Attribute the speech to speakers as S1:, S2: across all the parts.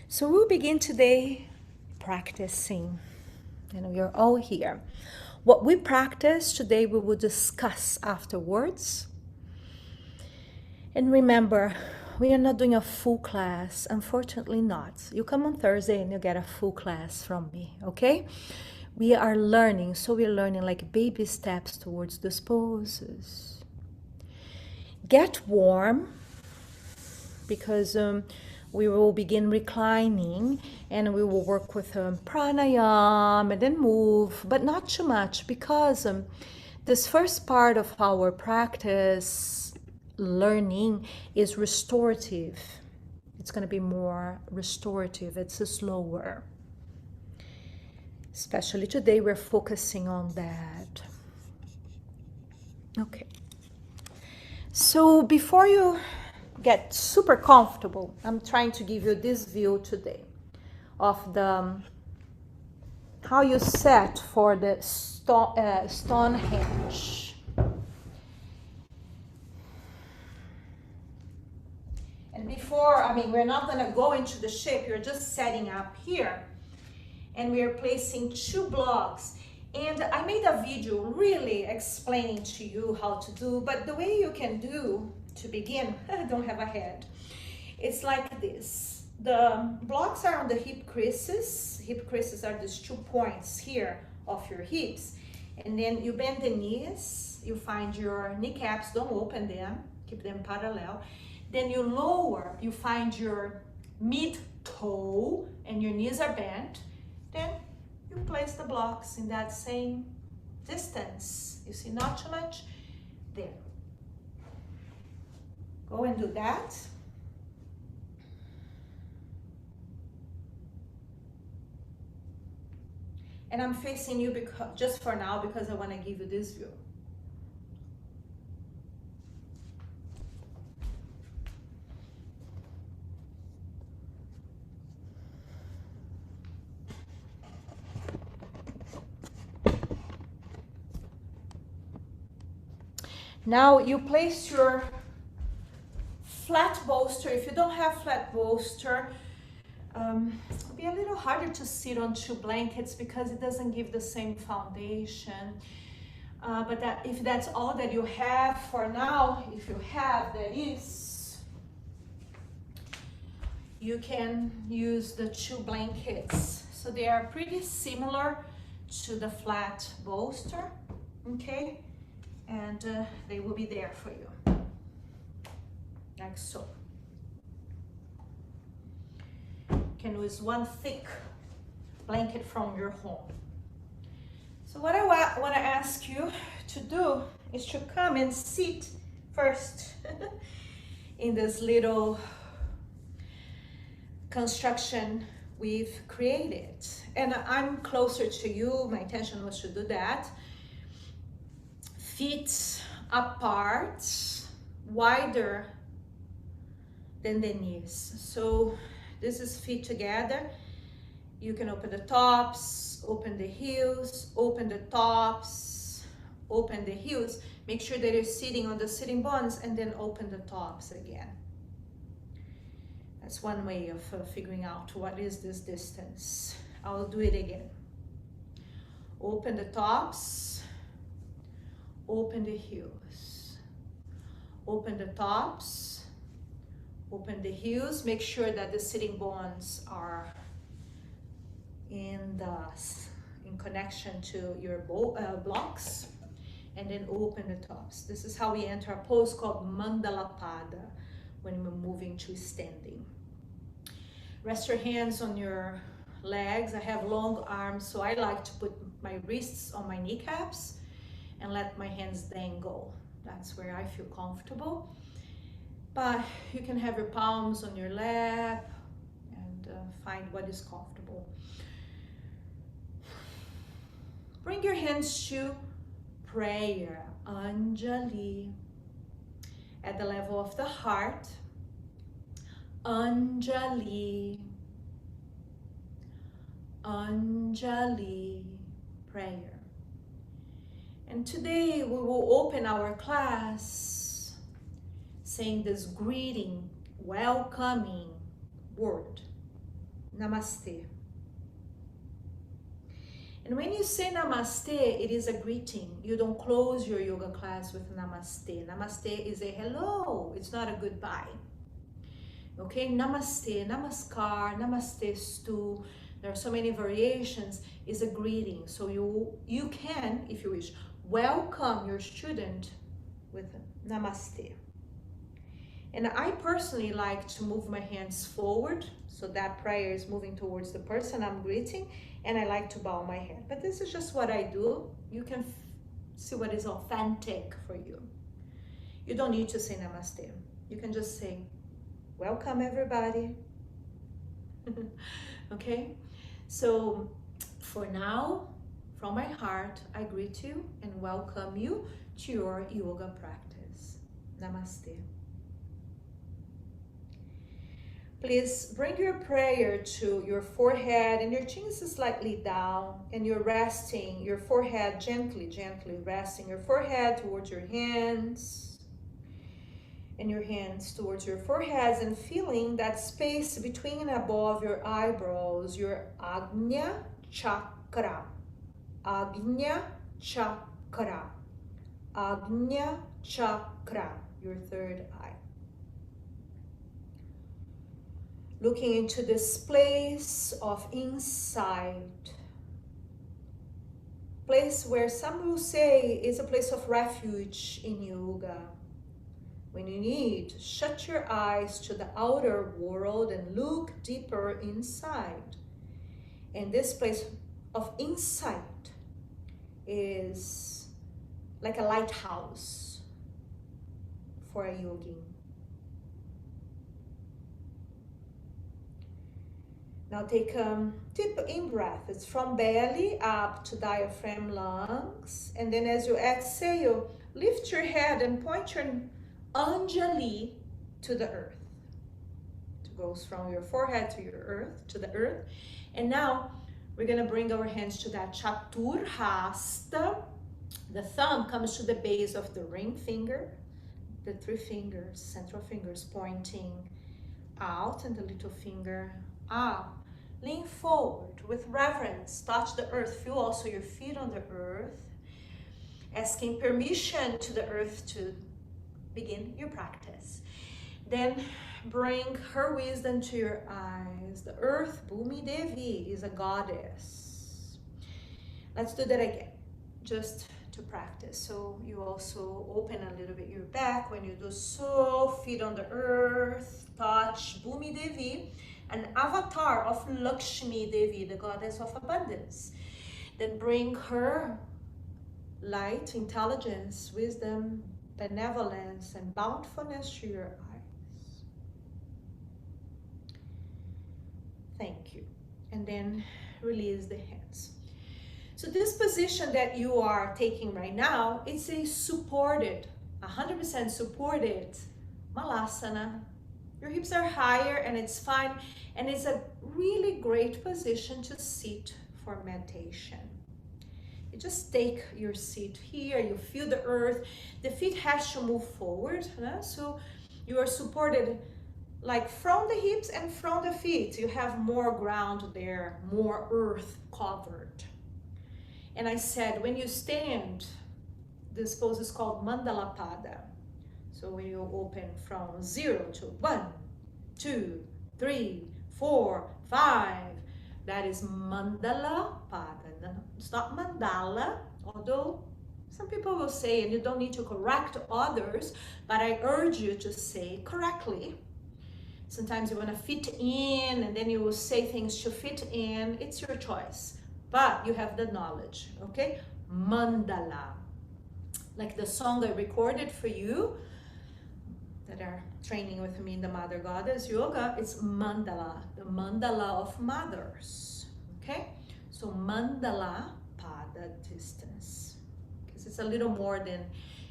S1: So we'll begin today practicing, and we are all here. What we practice today, we will discuss afterwards. And remember, we are not doing a full class, unfortunately not. You come on Thursday and you get a full class from me, okay? We are learning, so we're learning like baby steps towards these poses. Get warm, because we will begin reclining and we will work with pranayama and then move, but not too much, because this first part of our practice learning is restorative. It's going to be more restorative. It's slower. Especially today, we're focusing on that. Okay. So before you get super comfortable, I'm trying to give you this view today of the how you set for the Stonehenge. And before, we're not going to go into the shape. You're just setting up here, and we are placing 2 blocks. And I made a video really explaining to you how to do, but the way you can do to begin, I don't have a head. It's like this. The blocks are on the hip creases. Hip creases are these 2 points here of your hips. And then you bend the knees. You find your kneecaps, don't open them, keep them parallel. Then you lower, you find your mid toe and your knees are bent. Then you place the blocks in that same distance. You see, not too much. There. Go and do that. And I'm facing you because, just for now, because I want to give you this view. Now you place your flat bolster. If you don't have flat bolster, it'll be a little harder to sit on 2 blankets because it doesn't give the same foundation. But if that's all that you have for now, if you have, that is, you can use the 2 blankets. So they are pretty similar to the flat bolster, okay? And they will be there for you, like so. You can use 1 thick blanket from your home. So what I want to ask you to do is to come and sit first in this little construction we've created. And I'm closer to you. My intention was to do that. Feet apart, wider than the knees. So this is feet together. You can open the tops, open the heels, open the tops, open the heels. Make sure that you're sitting on the sitting bones, and then open the tops again. That's one way of figuring out what is this distance. I'll do it again. Open the tops, open the heels, open the tops, open the heels. Make sure that the sitting bones are in connection to your blocks, and then open the tops. This is how we enter a pose called Mandalapada when we're moving to standing. Rest your hands on your legs. I have long arms, so I like to put my wrists on my kneecaps and let my hands dangle. That's where I feel comfortable. But you can have your palms on your lap and find what is comfortable. Bring your hands to prayer, Anjali, at the level of the heart. Anjali, Anjali, prayer. And today we will open our class saying this greeting, welcoming word. Namaste. And when you say namaste, it is a greeting. You don't close your yoga class with namaste. Namaste is a hello. It's not a goodbye. Okay, namaste, namaskar, namaste stu. There are so many variations. Is a greeting. So you can, if you wish, welcome your student with namaste. And I personally like to move my hands forward, so that prayer is moving towards the person I'm greeting, and I like to bow my head. But this is just what I do. You can see what is authentic for you. You don't need to say namaste. You can just say, welcome everybody. Okay? So for now, from my heart, I greet you and welcome you to your yoga practice. Namaste. Please bring your prayer to your forehead, and your chin is slightly down, and you're resting your forehead gently, gently resting your forehead towards your hands, and your hands towards your foreheads, and feeling that space between and above your eyebrows, your Ajna chakra, Ajna chakra, Ajna chakra, your third eye. Looking into this place of insight, place where some will say is a place of refuge in yoga. When you need, shut your eyes to the outer world and look deeper inside. And this place of insight is like a lighthouse for a yogin. Now take a deep in-breath. It's from belly up to diaphragm, lungs. And then as you exhale, lift your head and point your Anjali to the earth. It goes from your forehead to your earth, to the earth. And now we're going to bring our hands to that Chaturhasta. The thumb comes to the base of the ring finger. The three fingers, central fingers pointing out, and the little finger up. Lean forward with reverence, touch the earth, feel also your feet on the earth, asking permission to the earth to begin your practice. Then bring her wisdom to your eyes. The earth, Bhumi Devi, is a goddess. Let's do that again, just to practice. So you also open a little bit your back when you do so, feet on the earth, touch Bhumi Devi, an avatar of Lakshmi Devi, the goddess of abundance. Then bring her light, intelligence, wisdom, benevolence, and bountifulness to your eyes. Thank you. And then release the hands. So this position that you are taking right now, it's a supported, 100% supported Malasana. Your hips are higher and it's fine, and it's a really great position to sit for meditation. You just take your seat here, you feel the earth, the feet has to move forward, so you are supported like from the hips and from the feet. You have more ground there, more earth covered. And I said, when you stand, this pose is called Mandala Pada. So when you open from 0 to 1, 2, 3, 4, 5, that is Mandala Pada. It's not Mandala, although some people will say, and you don't need to correct others, but I urge you to say correctly. Sometimes you want to fit in, and then you will say things to fit in. It's your choice, but you have the knowledge, okay? Mandala. Like the song I recorded for you that are training with me in the Mother Goddess Yoga, it's Mandala, the mandala of mothers, okay? So Mandala Pada distance, because it's a little more than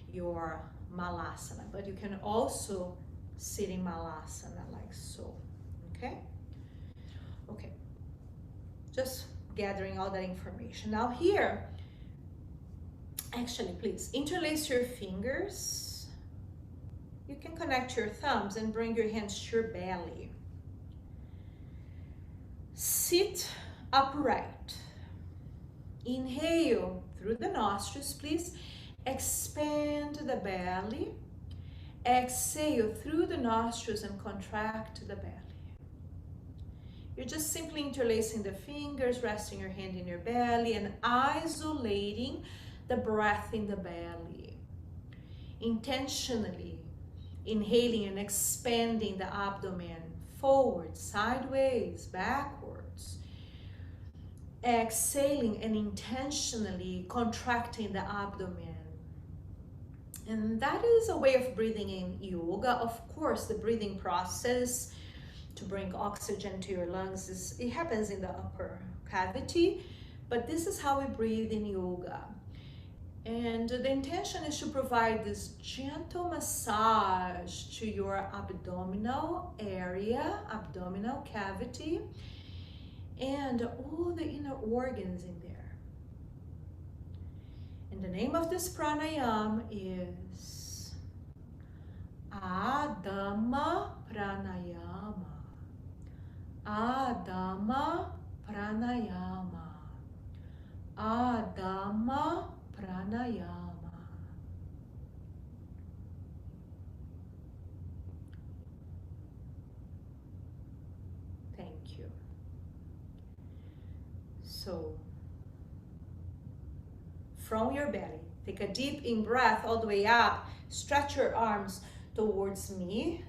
S1: your Malasana, but you can also sit in Malasana like so, okay? Okay, just gathering all that information. Now here, actually, please interlace your fingers. You can connect your thumbs and bring your hands to your belly. Sit upright. Inhale through the nostrils, please. Expand the belly. Exhale through the nostrils and contract the belly. You're just simply interlacing the fingers, resting your hand in your belly and isolating the breath in the belly. Intentionally inhaling and expanding the abdomen forward, sideways, backwards. Exhaling and intentionally contracting the abdomen. And that is a way of breathing in yoga. Of course, the breathing process to bring oxygen to your lungs it happens in the upper cavity, but this is how we breathe in yoga. And the intention is to provide this gentle massage to your abdominal area, abdominal cavity, and all the inner organs in there. And the name of this pranayama is Adama Pranayama. Adama Pranayama. Adama Pranayama. Thank you. So, from your belly, take a deep in breath all the way up. Stretch your arms towards me.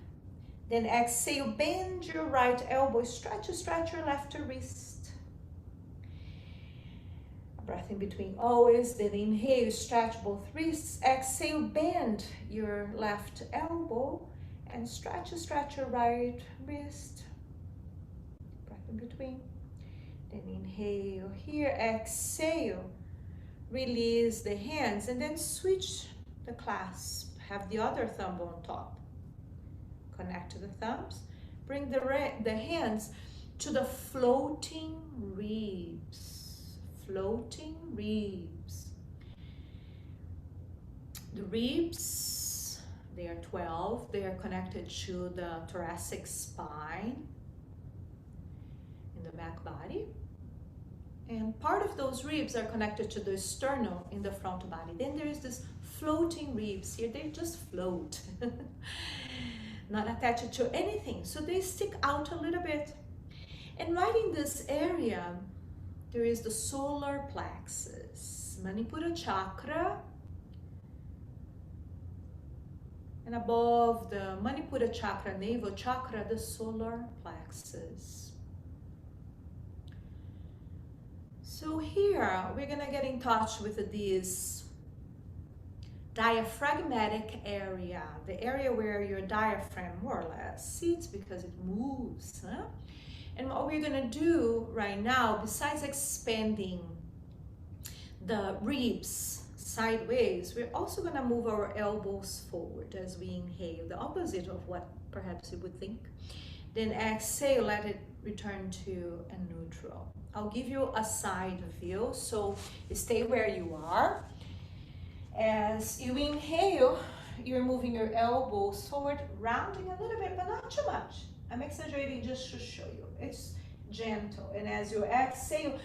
S1: Then exhale, bend your right elbow. Stretch your left wrist. Breath in between always. Then inhale, stretch both wrists. Exhale, bend your left elbow and stretch your right wrist. Breath in between. Then inhale here, exhale. Release the hands and then switch the clasp. Have the other thumb on top. Connect to the thumbs. Bring the hands to the floating ribs. Floating ribs. The ribs, they are 12. They are connected to the thoracic spine in the back body. And part of those ribs are connected to the sternum in the front body. Then there is this floating ribs here. They just float. Not attached to anything. So they stick out a little bit. And right in this area, there is the solar plexus, Manipura chakra. And above the Manipura chakra, navel chakra, the solar plexus. So here, we're gonna get in touch with this diaphragmatic area, the area where your diaphragm more or less sits because it moves. Huh? And what we're gonna do right now, besides expanding the ribs sideways, we're also gonna move our elbows forward as we inhale, the opposite of what perhaps you would think. Then exhale, let it return to a neutral. I'll give you a side view, so stay where you are. As you inhale, you're moving your elbows forward, rounding a little bit, but not too much. I'm exaggerating just to show you. It's gentle. And as you exhale,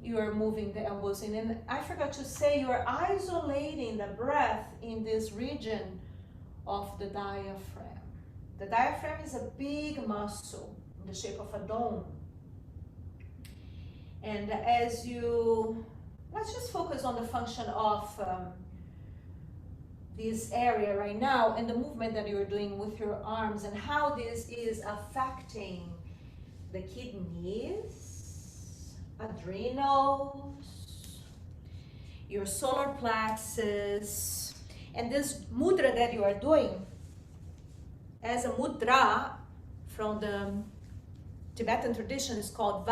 S1: you're moving the elbows in. And I forgot to say, you're isolating the breath in this region of the diaphragm. The diaphragm is a big muscle in the shape of a dome. And as you, let's just focus on the function of this area right now and the movement that you're doing with your arms and how this is affecting the kidneys, adrenals, your solar plexus, and this mudra that you are doing as a mudra from the Tibetan tradition is called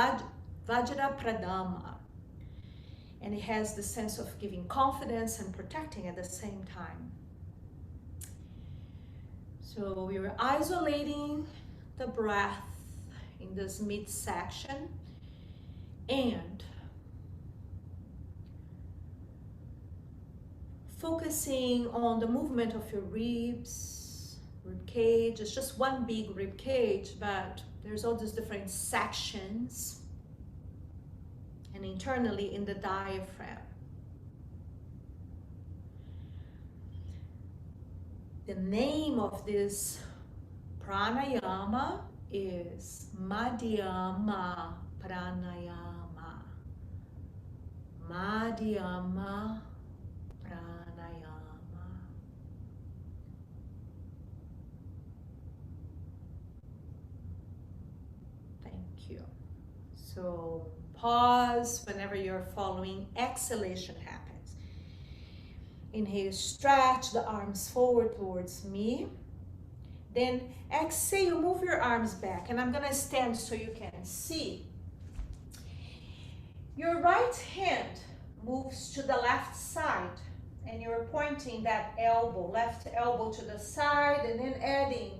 S1: Vajrapradama. And it has the sense of giving confidence and protecting at the same time. So we were isolating the breath in this midsection and focusing on the movement of your ribs, rib cage. It's just one big rib cage, but there's all these different sections, and internally in the diaphragm. The name of this pranayama is Madhyama Pranayama. Madhyama Pranayama. Thank you. So pause whenever you're following. Exhalation happens. Inhale, stretch the arms forward towards me. Then exhale, move your arms back. And I'm gonna stand so you can see. Your right hand moves to the left side. And you're pointing that elbow, left elbow to the side. And then adding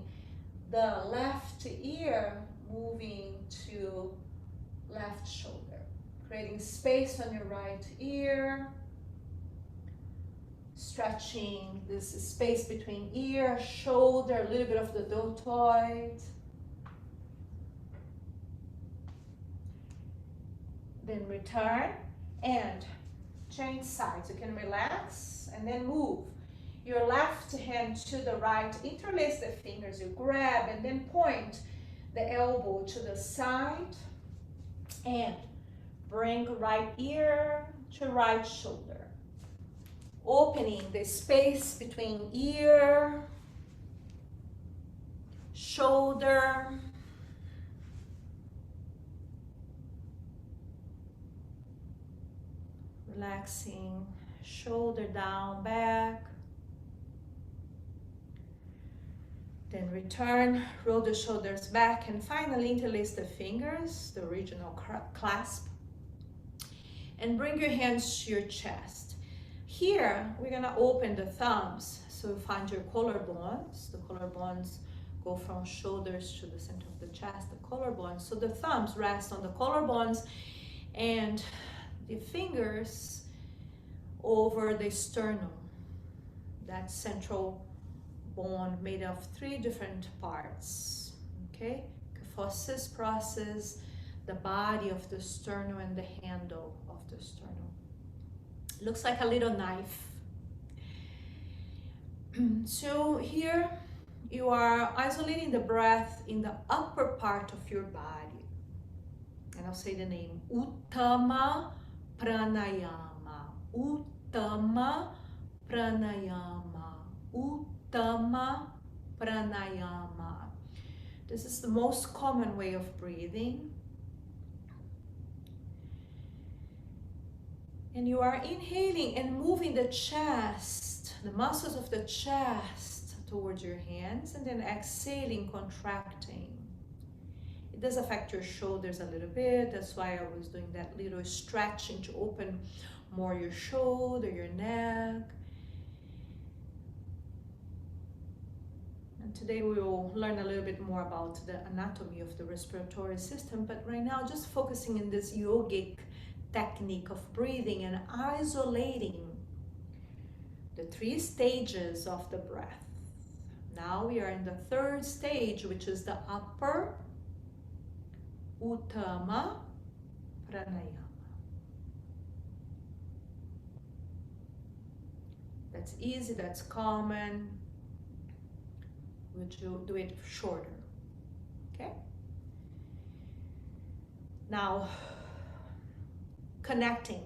S1: the left ear, moving to left shoulder. Creating space on your right ear. Stretching this space between ear, shoulder, a little bit of the deltoid. Then return and change sides. You can relax and then move your left hand to the right. Interlace the fingers. You grab and then point the elbow to the side and bring right ear to right shoulder. Opening the space between ear, shoulder, relaxing, shoulder down, back. Then return, roll the shoulders back, and finally interlace the fingers, the original clasp, and bring your hands to your chest. Here, we're gonna open the thumbs. So find your collarbones. The collarbones go from shoulders to the center of the chest, the collarbones. So the thumbs rest on the collarbones and the fingers over the sternum, that central bone made of 3 different parts, okay? Kyphosis process, the body of the sternum and the handle of the sternum. Looks like a little knife. So here you are isolating the breath in the upper part of your body. And I'll say the name, Uttama Pranayama. Uttama Pranayama. Uttama Pranayama. This is the most common way of breathing. And you are inhaling and moving the chest, the muscles of the chest towards your hands, and then exhaling, contracting. It does affect your shoulders a little bit. That's why I was doing that little stretching to open more your shoulder, your neck. And today we will learn a little bit more about the anatomy of the respiratory system, but right now just focusing in this yogic technique of breathing and isolating the 3 stages of the breath. Now we are in the 3rd stage, which is the upper Uttama Pranayama. That's easy, that's common. We'll do it shorter, okay? Now, connecting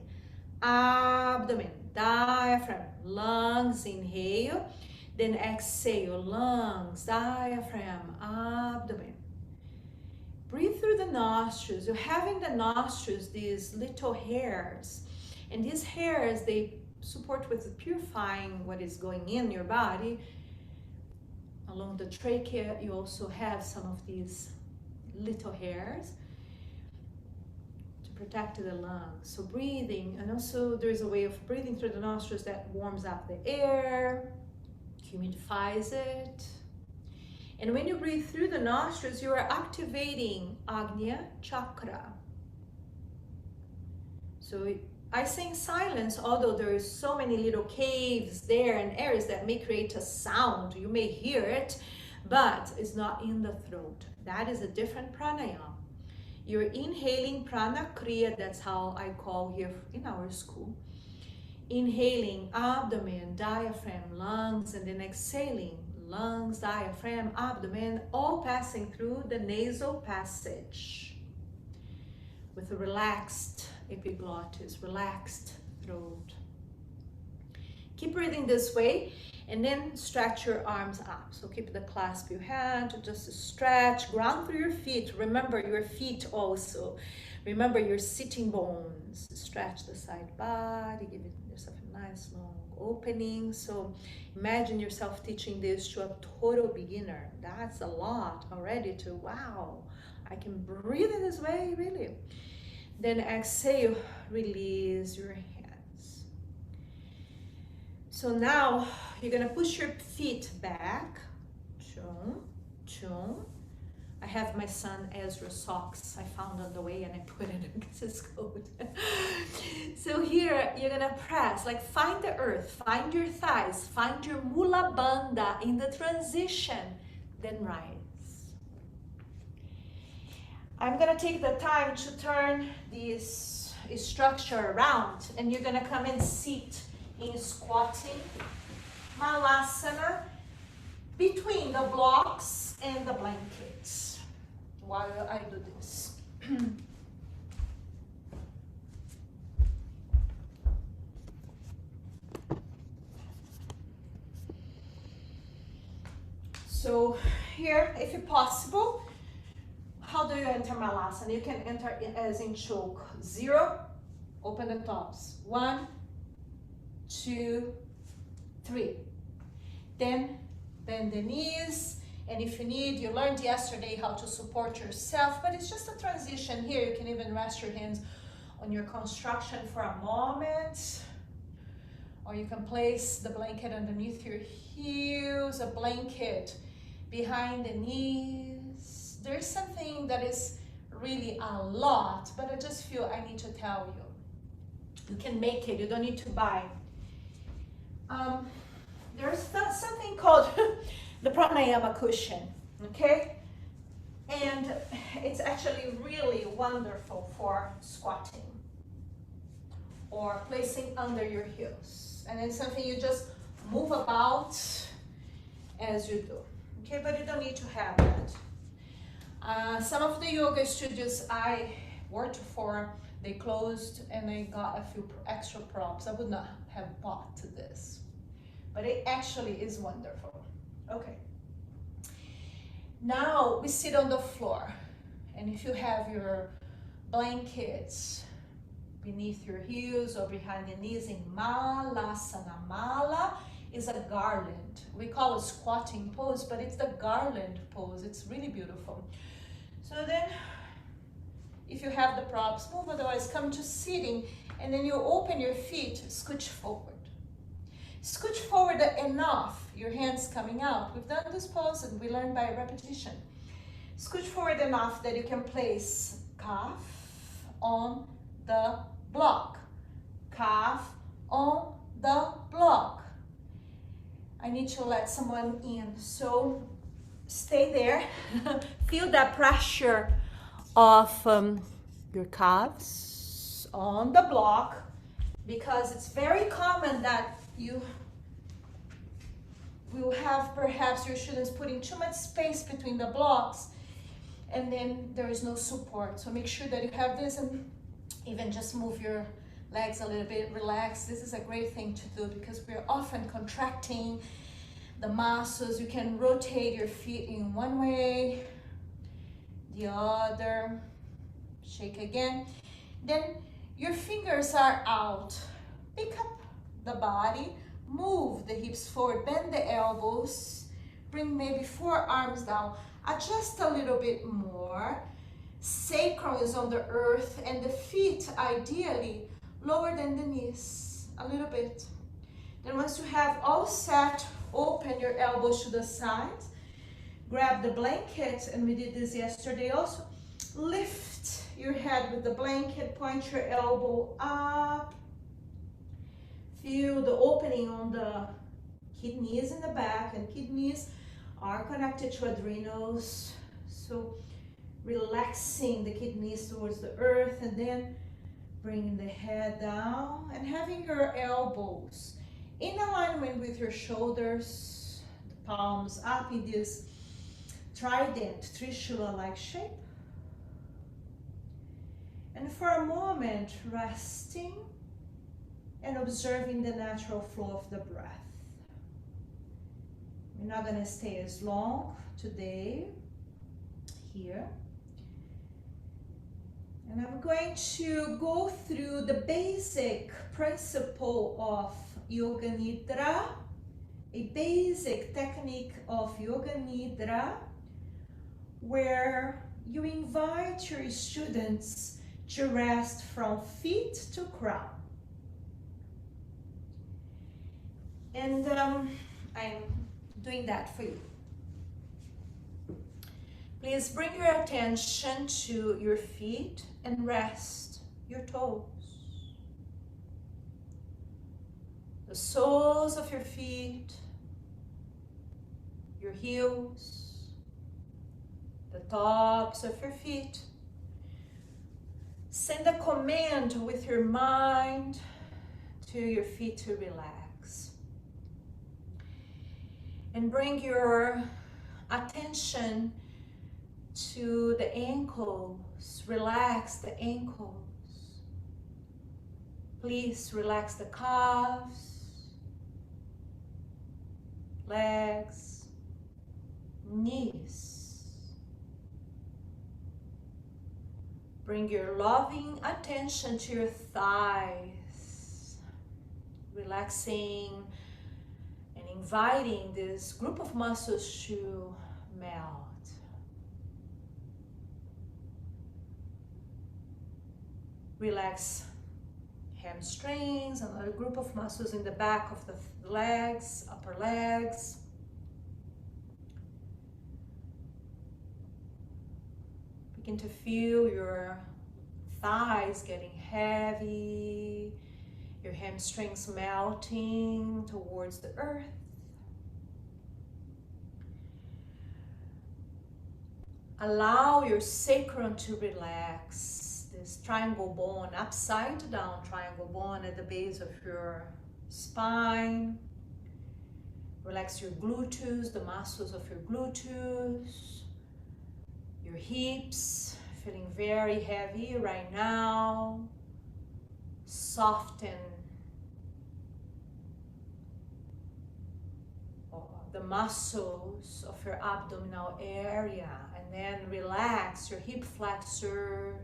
S1: abdomen, diaphragm, lungs, inhale, then exhale, lungs, diaphragm, abdomen. Breathe through the nostrils. You have in the nostrils these little hairs, and these hairs, they support with purifying what is going in your body. Along the trachea, you also have some of these little hairs protect the lungs. So breathing, and also there's a way of breathing through the nostrils that warms up the air, humidifies it. And when you breathe through the nostrils, you are activating Agnya chakra. So I sing silence, although there is so many little caves there and areas that may create a sound. You may hear it, but it's not in the throat. That is a different pranayama. You're inhaling prana kriya, that's how I call here in our school. Inhaling abdomen, diaphragm, lungs, and then exhaling lungs, diaphragm, abdomen, all passing through the nasal passage with a relaxed epiglottis, relaxed throat. Keep breathing this way, and then stretch your arms up. So keep the clasp your hand, just stretch, ground through your feet. Remember your feet also. Remember your sitting bones. Stretch the side body, give yourself a nice long opening. So imagine yourself teaching this to a total beginner. That's a lot already to, wow, I can breathe in this way, really. Then exhale, release your hands. So now you're gonna push your feet back. Chum, chum. I have my son Ezra's socks I found on the way and I put it in because it's cold. So here you're gonna press, like find the earth, find your thighs, find your mula bandha in the transition, then rise. I'm gonna take the time to turn this structure around, and you're gonna come and sit in squatting malasana between the blocks and the blankets while I do this. So here, if it's possible, how do you enter malasana? You can enter as in choke. 0, open the tops. 1, 2, 3. Then bend the knees, and if you need, you learned yesterday how to support yourself, but it's just a transition here. You can even rest your hands on your construction for a moment, or you can place the blanket underneath your heels, a blanket behind the knees. There's something that is really a lot, but I just feel I need to tell you. You can make it, you don't need to buy. There's something called the pranayama cushion, okay? And it's actually really wonderful for squatting or placing under your heels. And it's something you just move about as you do, okay? But you don't need to have that. Some of the yoga studios I worked for, they closed and I got a few extra props. I would not have bought this, but it actually is wonderful. Okay. Now we sit on the floor, and if you have your blankets beneath your heels or behind the knees in malasana. Mala is a garland. We call it squatting pose, but it's the garland pose. It's really beautiful. So then, if you have the props, move, otherwise come to sitting, and then you open your feet, scooch forward. Scooch forward enough, your hands coming out. We've done this pose and we learned by repetition. Scooch forward enough that you can place calf on the block. Calf on the block. I need to let someone in, so stay there. Feel that pressure of your calves on the block, because it's very common that you will have perhaps your students putting too much space between the blocks, and then there is no support. So make sure that you have this, and even just move your legs a little bit, relax. This is a great thing to do because we're often contracting the muscles. You can rotate your feet in one way, the other, shake again. Then your fingers are out. Pick up the body, move the hips forward, bend the elbows, bring maybe forearms down, adjust a little bit more. Sacrum is on the earth and the feet ideally lower than the knees, a little bit. Then once you have all set, open your elbows to the sides, grab the blanket, and we did this yesterday also. Lift your head with the blanket, point your elbow up. Feel the opening on the kidneys in the back, and kidneys are connected to adrenals. So relaxing the kidneys towards the earth, and then bringing the head down and having your elbows in alignment with your shoulders, the palms up in this trident, trishula-like shape. And for a moment, resting and observing the natural flow of the breath. We're not going to stay as long today here. And I'm going to go through the basic principle of Yoga Nidra, a basic technique of Yoga Nidra, where you invite your students to rest from feet to crown. And I'm doing that for you. Please bring your attention to your feet and rest your toes. The soles of your feet, your heels, the tops of your feet. Send a command with your mind to your feet to relax. And bring your attention to the ankles. Relax the ankles. Please relax the calves, legs, knees. Bring your loving attention to your thighs, relaxing and inviting this group of muscles to melt. Relax hamstrings, another group of muscles in the back of the legs, upper legs. Begin to feel your thighs getting heavy, your hamstrings melting towards the earth. Allow your sacrum to relax. This triangle bone, upside down triangle bone at the base of your spine. Relax your gluteus, the muscles of your gluteus. Your hips, feeling very heavy right now. Soften the muscles of your abdominal area, and then relax your hip flexors,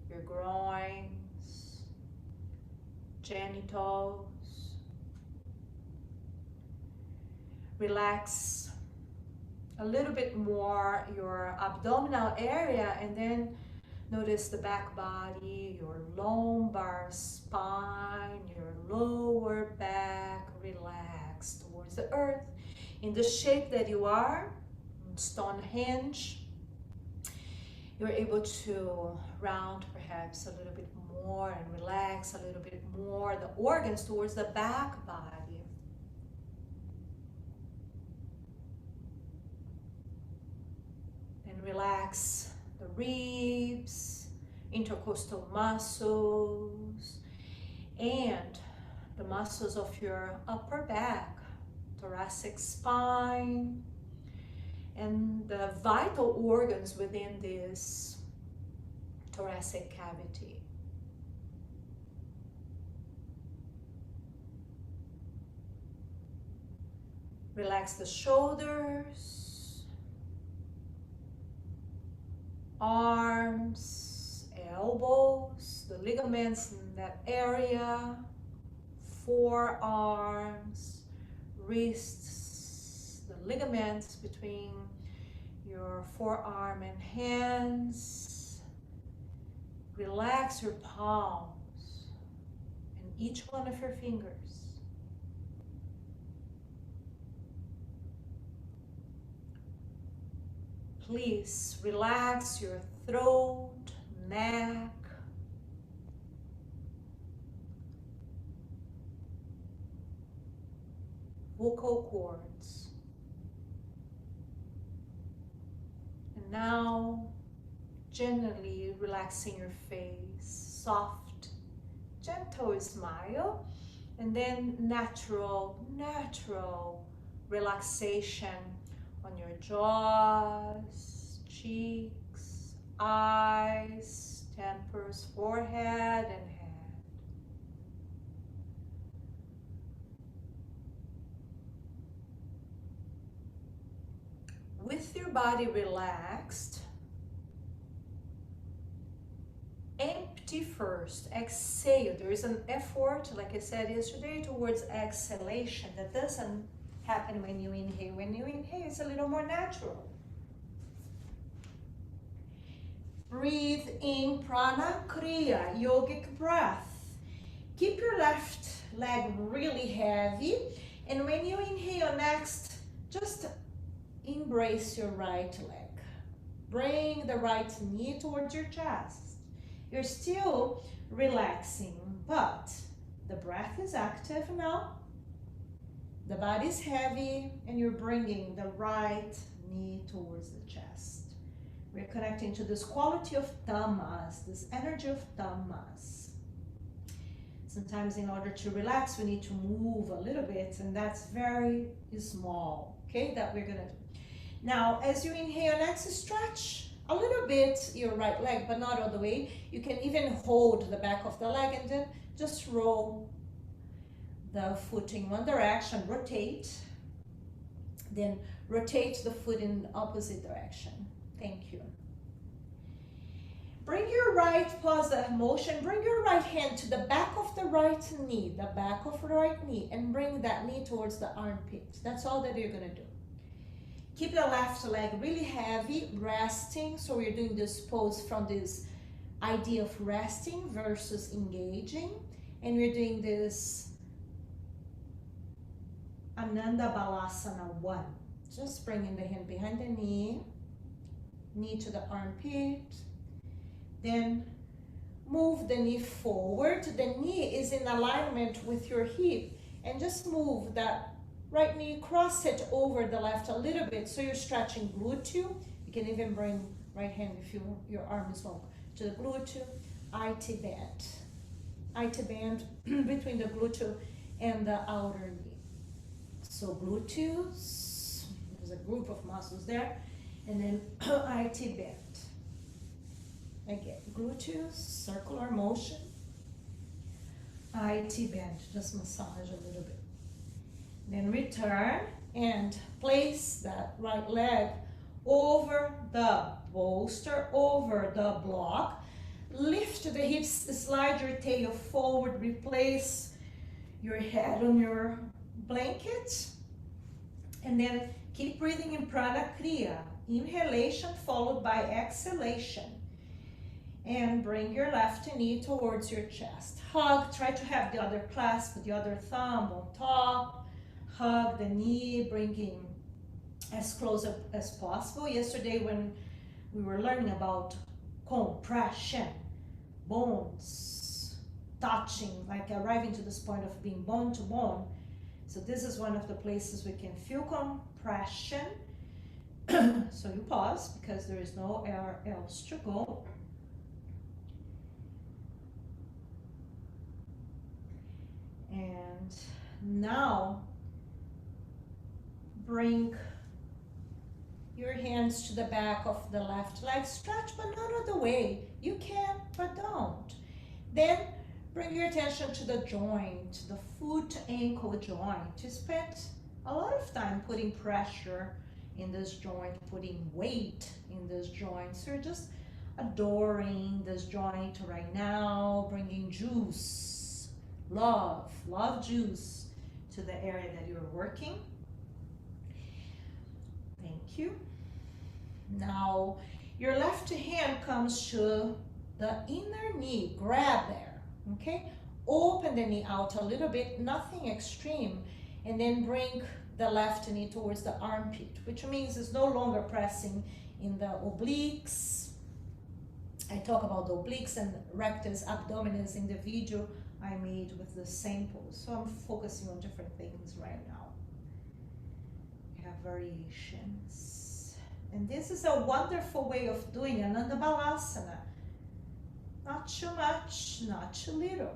S1: your groins, genitals. Relax a little bit more your abdominal area, and then notice the back body, your lumbar spine, your lower back. Relax towards the earth in the shape that you are, Stonehenge. You're able to round perhaps a little bit more and relax a little bit more the organs towards the back body. And relax the ribs, intercostal muscles, and the muscles of your upper back, thoracic spine, and the vital organs within this thoracic cavity. Relax the shoulders, arms, elbows, the ligaments in that area, forearms, wrists, the ligaments between your forearm and hands. Relax your palms and each one of your fingers. Please relax your throat, neck, vocal cords. And And now, gently relaxing your face, soft, gentle smile, and then natural relaxation on your jaws, cheeks, eyes, temples, forehead, and head. With your body relaxed, empty first, exhale. There is an effort, like I said yesterday, towards exhalation. That doesn't happen when you inhale. When you inhale, it's a little more natural. Breathe in prana kriya, yogic breath. Keep your left leg really heavy, and when you inhale next, just embrace your right leg. Bring the right knee towards your chest. You're still relaxing, but the breath is active now. The body is heavy, and you're bringing the right knee towards the chest. We're connecting to this quality of tamas, this energy of tamas. Sometimes in order to relax, we need to move a little bit, and that's very small, okay, that we're gonna do. Now, as you inhale next, stretch a little bit your right leg, but not all the way. You can even hold the back of the leg and then just roll the foot in one direction, rotate, then rotate the foot in the opposite direction. Thank you. Bring your right, pause the motion, bring your right hand to the back of the right knee, and bring that knee towards the armpit. That's all that you're gonna do. Keep the left leg really heavy, resting. So we're doing this pose from this idea of resting versus engaging. And we're doing this Ananda Balasana 1. Just bringing the hand behind the knee to the armpit. Then move the knee forward. The knee is in alignment with your hip. And just move that right knee, cross it over the left a little bit, so you're stretching gluteal. You can even bring right hand if your arm is long to the gluteal, IT band between the gluteal and the outer knee. So gluteus, there's a group of muscles there, and then IT band. Again, gluteus, circular motion, IT band, just massage a little bit. Then return and place that right leg over the bolster, over the block. Lift the hips, slide your tail forward, replace your head on your blanket. And then keep breathing in prana kriya. Inhalation followed by exhalation. And bring your left knee towards your chest. Hug, try to have the other clasp, the other thumb on top. Hug the knee, bringing as close up as possible. Yesterday when we were learning about compression, bones touching, like arriving to this point of being bone to bone. So this is one of the places we can feel compression. So you pause because there is nowhere else to go. And now bring your hands to the back of the left leg. Stretch, but not all the way. You can, but don't. Then bring your attention to the joint, the foot ankle joint. You spent a lot of time putting pressure in this joint, putting weight in this joint. So you're just adoring this joint right now, bringing juice, love juice to the area that you're working. Thank you. Now, your left hand comes to the inner knee. Grab there, okay? Open the knee out a little bit, nothing extreme. And then bring the left knee towards the armpit, which means it's no longer pressing in the obliques. I talk about the obliques and rectus abdominis in the video I made with the same pose. So I'm focusing on different things right now. We have variations. And this is a wonderful way of doing Ananda Balasana. Not too much, not too little.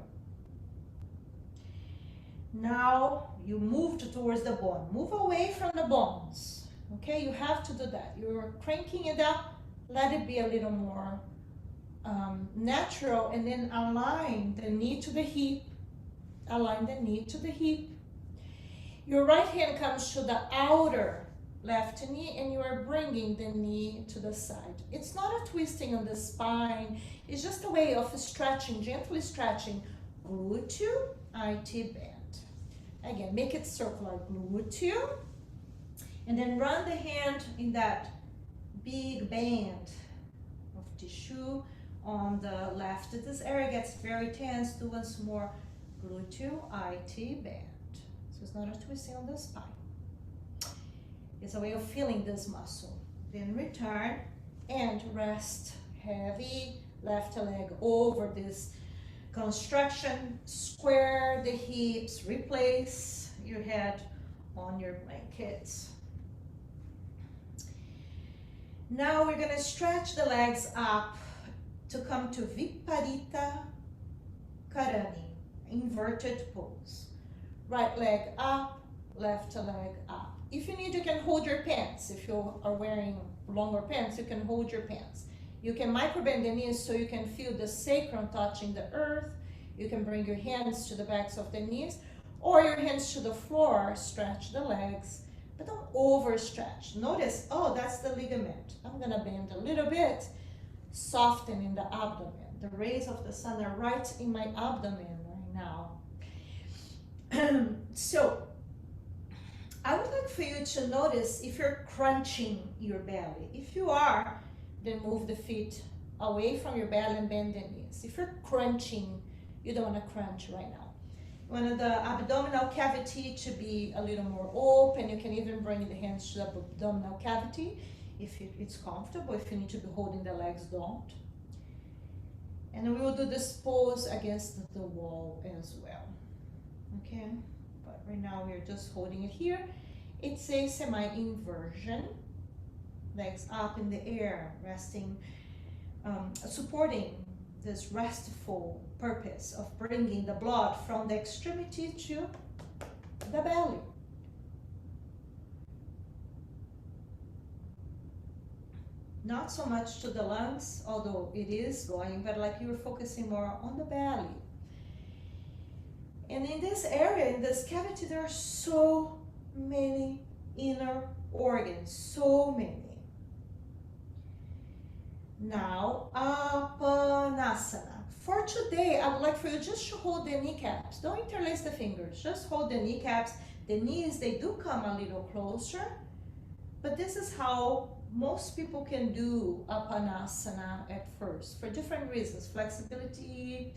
S1: Now you moved towards the bone. Move away from the bones. Okay, you have to do that. You're cranking it up. Let it be a little more natural, and then align the knee to the hip. Align the knee to the hip. Your right hand comes to the outer left knee, and you are bringing the knee to the side. It's not a twisting on the spine. It's just a way of stretching, gently stretching. Glúteo, IT band. Again, make it circular. Glúteo. And then run the hand in that big band of tissue on the left. This area gets very tense. Do once more. Glúteo, IT band. So it's not a twisting on the spine. It's a way of feeling this muscle. Then return and rest heavy left leg over this construction. Square the hips, replace your head on your blankets. Now we're gonna stretch the legs up to come to Viparita Karani, inverted pose. Right leg up, left leg up. If you need, you can hold your pants. If you are wearing longer pants, you can hold your pants. You can microbend the knees so you can feel the sacrum touching the earth. You can bring your hands to the backs of the knees or your hands to the floor. Stretch the legs, but don't overstretch. Notice, oh, that's the ligament. I'm gonna bend a little bit, soften in the abdomen. The rays of the sun are right in my abdomen right now. So, I would like for you to notice if you're crunching your belly. If you are, then move the feet away from your belly and bend the knees. If you're crunching, you don't want to crunch right now. You want the abdominal cavity to be a little more open. You can even bring the hands to the abdominal cavity if it's comfortable. If you need to be holding the legs, don't. And we will do this pose against the wall as well. Okay? But right now we're just holding it here. It's a semi-inversion. Legs up in the air, resting, supporting this restful purpose of bringing the blood from the extremity to the belly. Not so much to the lungs, although it is going, but like you're focusing more on the belly. And in this area, in this cavity, there are so many inner organs, so many. Now, Apanasana. For today, I would like for you just to hold the kneecaps. Don't interlace the fingers, just hold the kneecaps. The knees, they do come a little closer, but this is how most people can do Apanasana at first, for different reasons. Flexibility,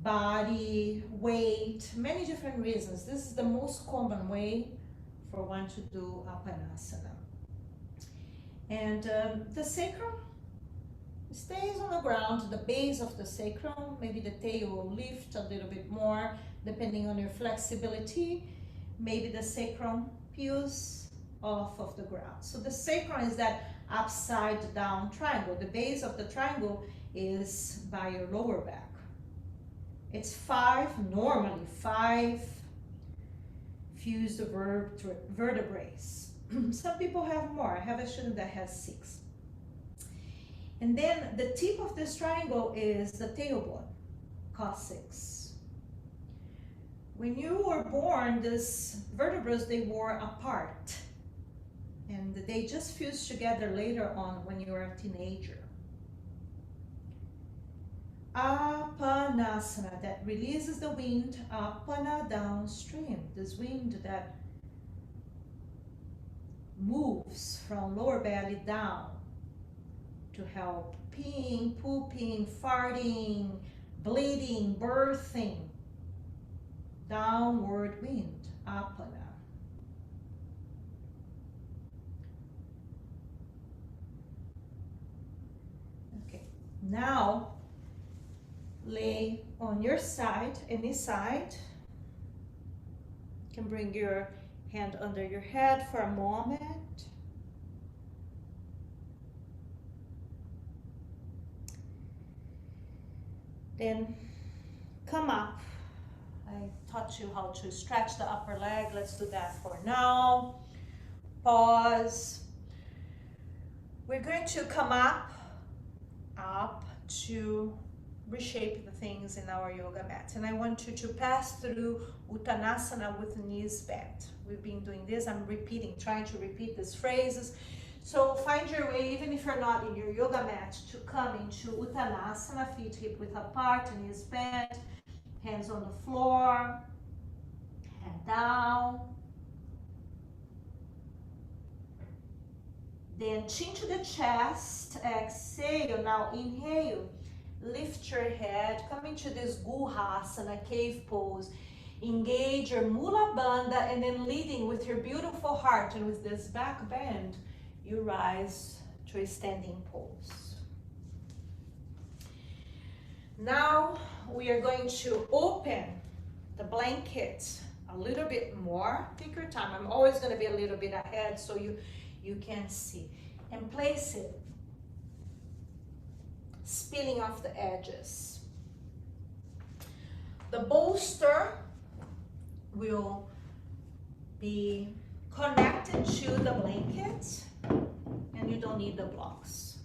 S1: body, weight, many different reasons. This is the most common way for one to do Apanasana. And the sacrum stays on the ground, the base of the sacrum. Maybe the tail will lift a little bit more depending on your flexibility. Maybe the sacrum peels off of the ground. So the sacrum is that upside down triangle. The base of the triangle is by your lower back. It's normally five fused vertebrae. Some people have more. I have a student that has 6. And then the tip of this triangle is the tailbone, coccyx. When you were born, these vertebrae, they were apart. And they just fused together later on when you were a teenager. Apanasana, that releases the wind, apana, downstream. This wind that moves from lower belly down to help peeing, pooping, farting, bleeding, birthing. Downward wind, apana. Okay, now lay on your side, any side. You can bring your hand under your head for a moment. Then come up. I taught you how to stretch the upper leg. Let's do that for now. Pause. We're going to come up to reshape the things in our yoga mat. And I want you to pass through Uttanasana with knees bent. We've been doing this. I'm trying to repeat these phrases. So find your way, even if you're not in your yoga mat, to come into Uttanasana, feet hip width apart, knees bent, hands on the floor, head down. Then chin to the chest, exhale. Now inhale, lift your head, come into this Guhasana, cave pose. Engage your Mula Bandha, and then leading with your beautiful heart and with this back bend, you rise to a standing pose. Now we are going to open the blanket a little bit more. Take your time. I'm always going to be a little bit ahead so you can see. And place it, spilling off the edges. The bolster will be connected to the blanket, and you don't need the blocks.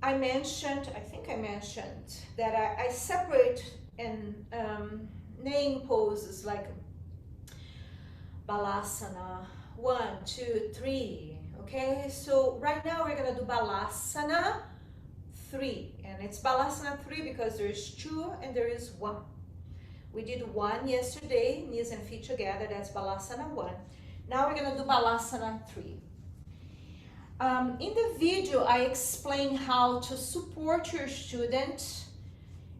S1: I think I mentioned that I separate and name poses like Balasana 1, 2, 3. Okay, so right now we're gonna do Balasana 3, and it's Balasana 3 because there is 2 and there is 1. We did 1 yesterday, knees and feet together. That's Balasana 1. Now we're gonna do Balasana 3. In the video, I explain how to support your student,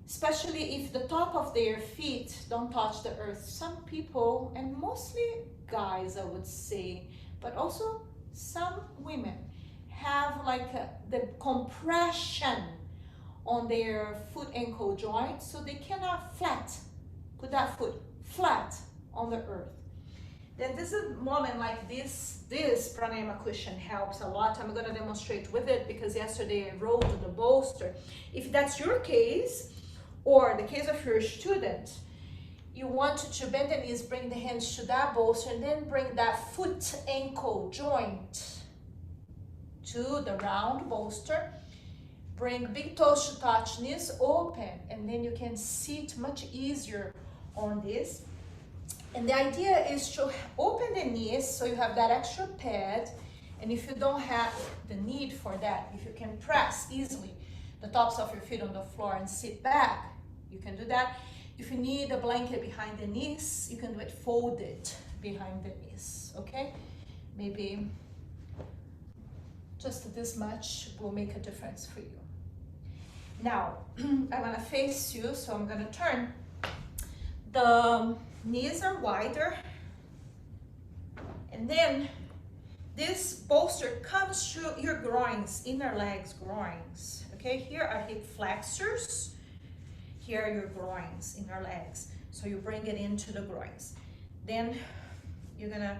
S1: especially if the top of their feet don't touch the earth. Some people, and mostly guys, I would say, but also some women, have like the compression on their foot ankle joint, so they cannot put that foot flat on the earth. Then this is a moment like this pranayama cushion helps a lot. I'm going to demonstrate with it because yesterday I rolled the bolster. If that's your case, or the case of your student, you want to bend the knees, bring the hands to that bolster, and then bring that foot ankle joint to the round bolster. Bring big toes to touch, knees open, and then you can sit much easier on this. And the idea is to open the knees so you have that extra pad, and if you don't have the need for that, if you can press easily the tops of your feet on the floor and sit back, you can do that. If you need a blanket behind the knees, you can do it folded behind the knees, okay? Maybe just this much will make a difference for you. Now, I'm gonna face you, so I'm gonna turn. The knees are wider, and then this bolster comes to your groins, inner legs, groins. Okay, here are hip flexors, here are your groins, inner legs. So you bring it into the groins. Then you're gonna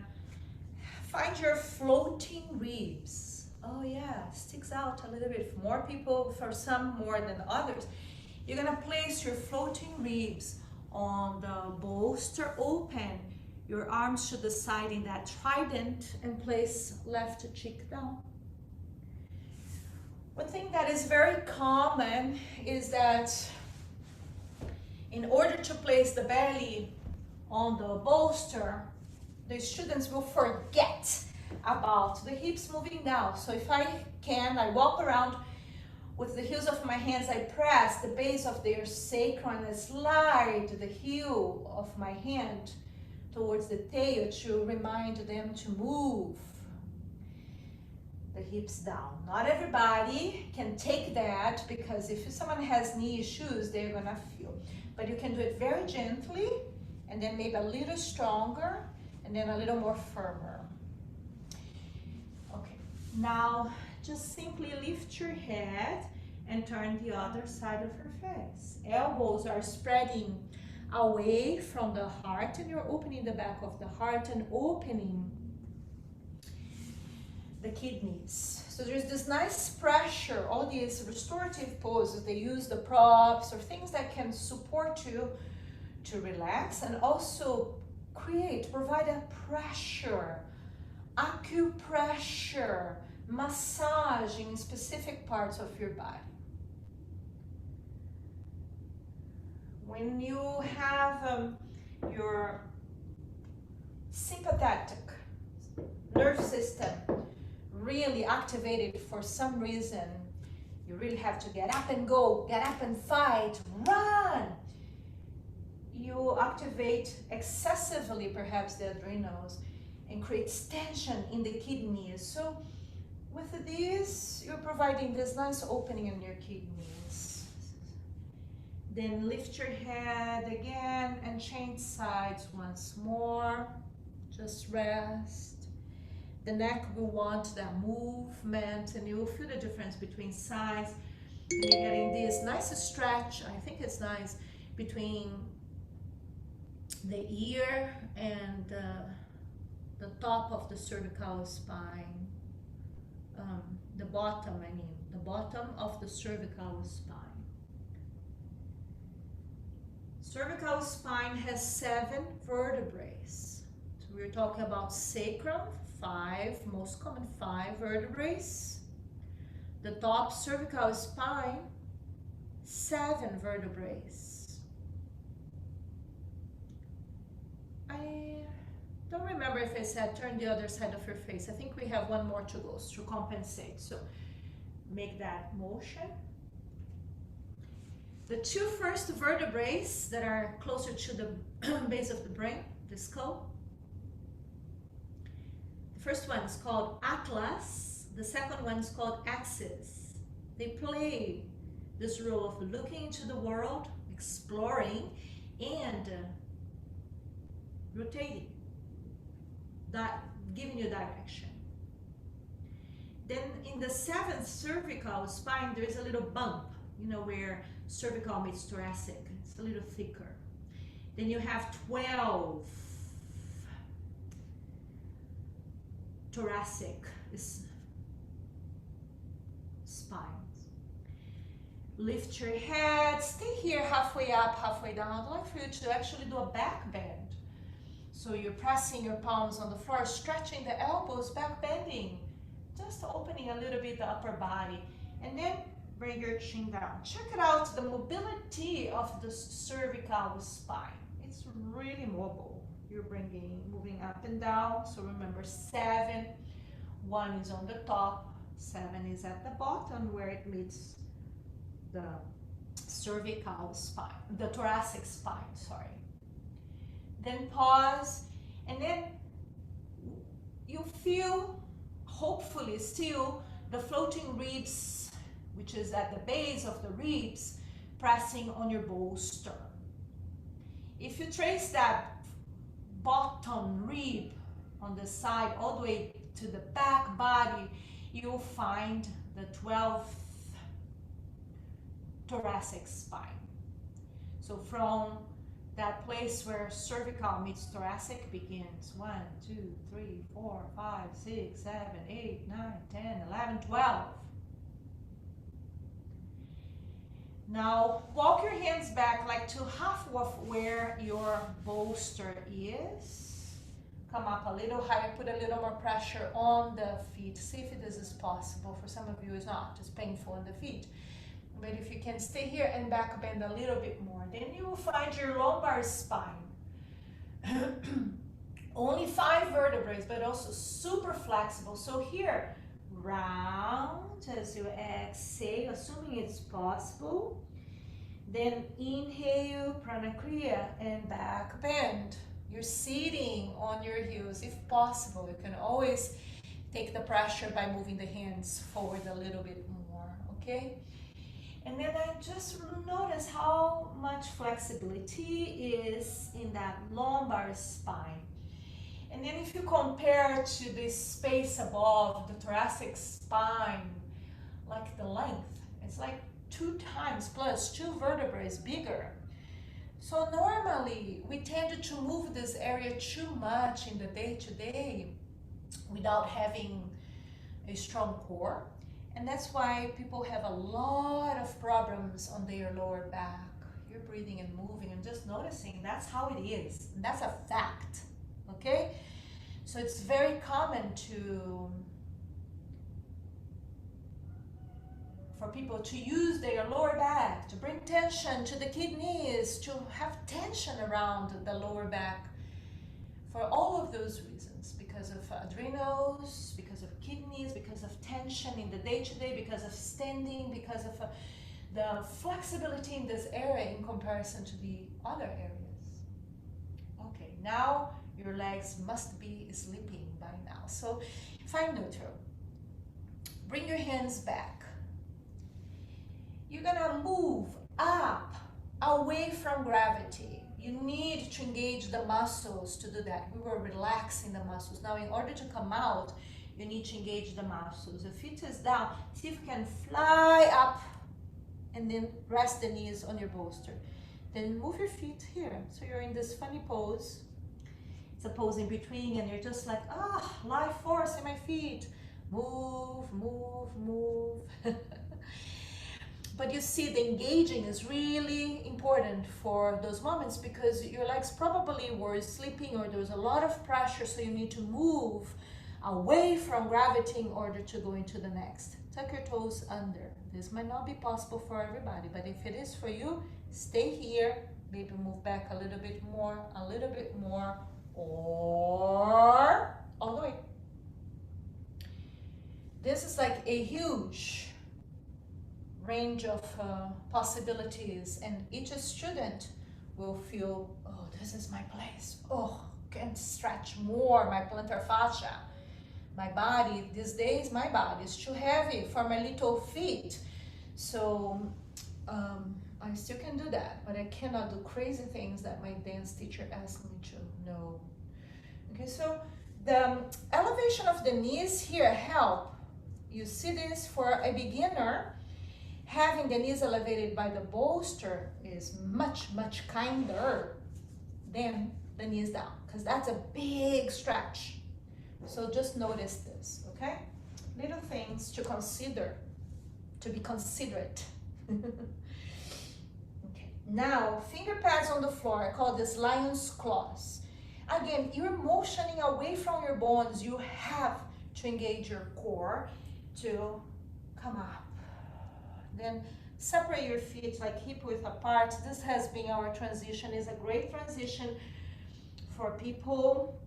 S1: find your floating ribs. Oh yeah, sticks out a little bit. For more people, for some more than others. You're gonna place your floating ribs on the bolster, open your arms to the side in that trident, and place left cheek down. One thing that is very common is that in order to place the belly on the bolster, the students will forget about the hips moving down. So if I can, I walk around with the heels of my hands, I press the base of their sacrum and I slide the heel of my hand towards the tail to remind them to move the hips down. Not everybody can take that, because if someone has knee issues, they're gonna feel. But you can do it very gently, and then maybe a little stronger, and then a little more firmer. Okay, now just simply lift your head and turn the other side of your face. Elbows are spreading away from the heart, and you're opening the back of the heart and opening the kidneys. So there's this nice pressure, all these restorative poses, they use the props or things that can support you to relax and also provide a pressure, acupressure, massaging in specific parts of your body. When you have your sympathetic nerve system really activated for some reason, you really have to get up and go, get up and fight, run. You activate excessively perhaps the adrenals and creates tension in the kidneys. So with this, you're providing this nice opening in your kidneys. Then lift your head again and change sides once more. Just rest. The neck will want that movement, and you will feel the difference between sides. And you're getting this nice stretch, I think it's nice, between the ear and the top of the cervical spine. The bottom of the cervical spine. Cervical spine has 7 vertebrae. So we're talking about sacrum, 5, most common 5 vertebrae. The top cervical spine, 7 vertebrae. I don't remember if I said turn the other side of your face. I think we have one more to go to compensate. So make that motion. The 2 first vertebrae that are closer to the base of the brain, the skull. The first one is called atlas. The second one is called axis. They play this role of looking into the world, exploring, and rotating, that giving you direction. Then in the 7th cervical spine, there is a little bump, you know, where cervical meets thoracic. It's a little thicker. Then you have 12 thoracic spines. Lift your head, stay here halfway up, halfway down. I'd like for you to actually do a back bend. So you're pressing your palms on the floor, stretching the elbows, back bending, just opening a little bit the upper body. And then bring your chin down. Check it out, the mobility of the cervical spine. It's really mobile. You're moving up and down. So remember 7, 1 is on the top, 7 is at the bottom where it meets the cervical spine, the thoracic spine, sorry. Then pause, and then you feel, hopefully still, the floating ribs, which is at the base of the ribs, pressing on your bolster. If you trace that bottom rib on the side all the way to the back body, you'll find the 12th thoracic spine. So from that place where cervical meets thoracic begins. 1, 2, 3, 4, 5, 6, 7, 8, 9, 10, 11, 12. Now walk your hands back like to half of where your bolster is. Come up a little higher, put a little more pressure on the feet. See if this is possible. For some of you it's not, it's painful on the feet. But if you can stay here and back bend a little bit more, then you will find your lumbar spine. Only 5 vertebrae, but also super flexible. So here, round as you exhale, assuming it's possible. Then inhale, pranakriya, and back bend. You're sitting on your heels if possible. You can always take the pressure by moving the hands forward a little bit more, okay? And then I just notice how much flexibility is in that lumbar spine. And then if you compare to the space above the thoracic spine, like the length, it's like 2 times plus 2 vertebrae bigger. So normally we tend to move this area too much in the day-to-day without having a strong core. And that's why people have a lot of problems on their lower back. You're breathing and moving and just noticing that's how it is. And that's a fact, okay? So it's very common for people to use their lower back, to bring tension to the kidneys, to have tension around the lower back for all of those reasons, because of adrenals, because of kidneys, because of tension in the day-to-day, because of standing, because of the flexibility in this area in comparison to the other areas. Okay, now your legs must be sleeping by now. So find neutral. Bring your hands back. You're gonna move up, away from gravity. You need to engage the muscles to do that. We were relaxing the muscles. Now, in order to come out, you need to engage the muscles. The feet is down. See if you can fly up and then rest the knees on your bolster. Then move your feet here. So you're in this funny pose. It's a pose in between, and you're just like, life force in my feet. Move, move, move. But you see, the engaging is really important for those moments because your legs probably were sleeping or there was a lot of pressure, so you need to move away from gravity in order to go into the next. Tuck your toes under. This might not be possible for everybody, but if it is for you, stay here. Maybe move back a little bit more, or all the way. This is like a huge range of possibilities, and each student will feel, oh, this is my place. Oh, can't stretch more my plantar fascia. My body, these days, my body is too heavy for my little feet. So I still can do that, but I cannot do crazy things that my dance teacher asked me to. No. Okay, so the elevation of the knees here help. You see this for a beginner. Having the knees elevated by the bolster is much, much kinder than the knees down, because that's a big stretch. So just notice this, okay? Little things to consider, to be considerate. Okay. Now, finger pads on the floor. I call this lion's claws. Again, you're motioning away from your bones. You have to engage your core to come up. Then separate your feet like hip width apart. This has been our transition. It's a great transition for people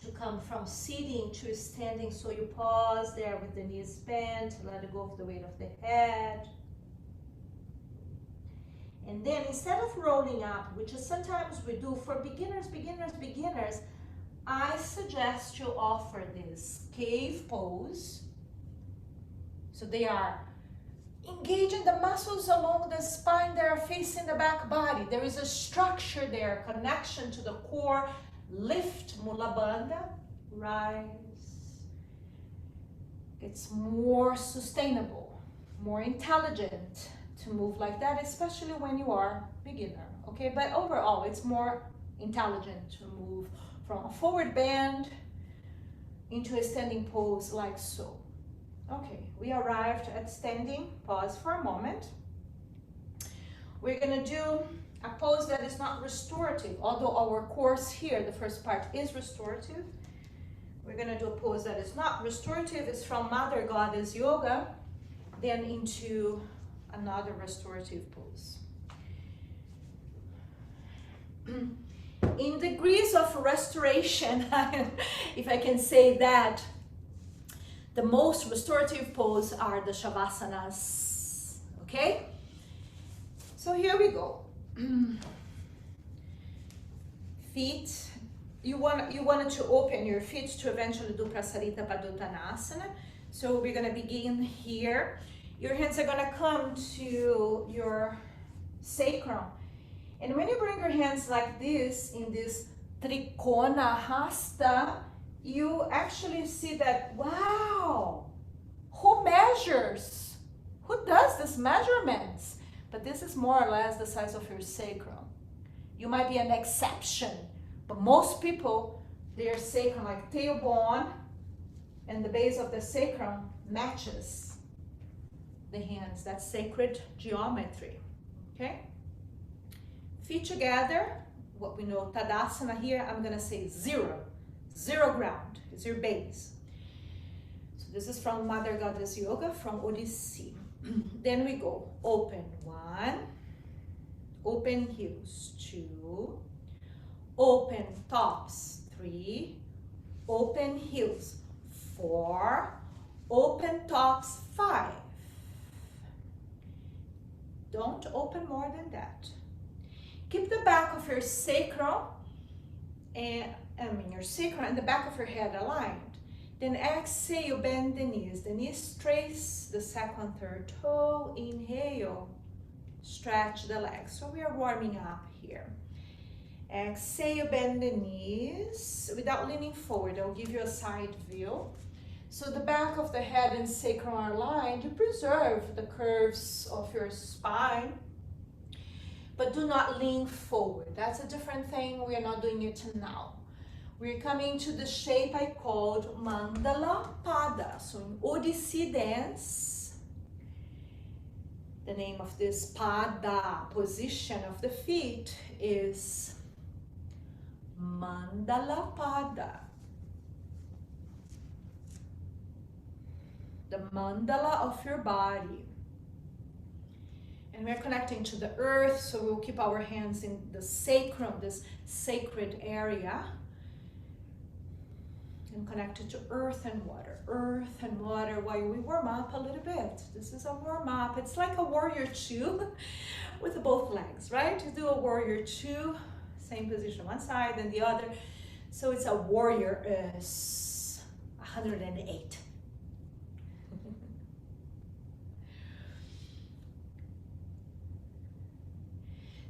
S1: to come from sitting to standing. So you pause there with the knees bent, let go of the weight of the head. And then instead of rolling up, which is sometimes we do for beginners, I suggest you offer this cave pose. So they are engaging the muscles along the spine that are facing the back body. There is a structure there, connection to the core. Lift, mula bandha, rise. It's more sustainable, more intelligent to move like that, especially when you are beginner, okay? But overall, it's more intelligent to move from a forward bend into a standing pose like so. Okay, we arrived at standing. Pause for a moment. We're gonna do a pose that is not restorative, although our course here, the first part, is restorative. We're gonna do a pose that is not restorative. It's from Mother Goddess Yoga, then into another restorative pose. In degrees of restoration, if I can say that, the most restorative pose are the Shavasana, okay? So here we go. Feet, you wanted to open your feet to eventually do Prasarita Padottanasana. So we're gonna begin here. Your hands are gonna come to your sacrum. And when you bring your hands like this, in this Trikona Hasta, you actually see that, wow, who measures? Who does these measurements? But this is more or less the size of your sacrum. You might be an exception, but most people, their sacrum, like tailbone and the base of the sacrum matches the hands. That's sacred geometry, okay? Feet together, what we know, Tadasana here, I'm gonna say zero. Zero ground is your base. So this is from Mother Goddess Yoga, from Odyssey. Then we go, open, 1, open heels, 2, open tops, 3, open heels, 4, open tops, 5. Don't open more than that. Keep the back of your sacrum and your sacrum and the back of your head aligned. Then exhale, bend the knees trace the second, third toe. Inhale, stretch the legs. So we are warming up here. Exhale, bend the knees without leaning forward. I'll give you a side view. So the back of the head and sacrum are aligned. You preserve the curves of your spine, but do not lean forward. That's a different thing. We are not doing it now. We're coming to the shape I called Mandala Pada. So in Odyssey dance, the name of this Pada position of the feet is Mandala Pada. The mandala of your body. And we're connecting to the earth, so we'll keep our hands in the sacrum, this sacred area. And connected to earth and water while we warm up a little bit. This is a warm up. It's like a warrior 2 with both legs, right? You do a warrior 2, same position one side and the other. So it's a warrior 108.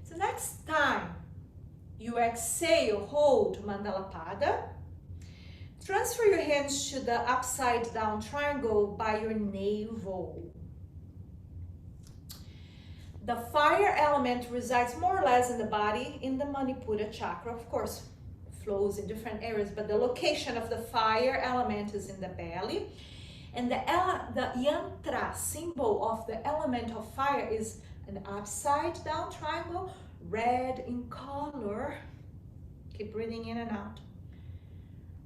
S1: So next time you exhale, hold Mandala Pada. Transfer your hands to the upside down triangle by your navel. The fire element resides more or less in the body, in the Manipura chakra. Of course, it flows in different areas, but the location of the fire element is in the belly. And the yantra symbol of the element of fire is an upside down triangle, red in color. Keep breathing in and out,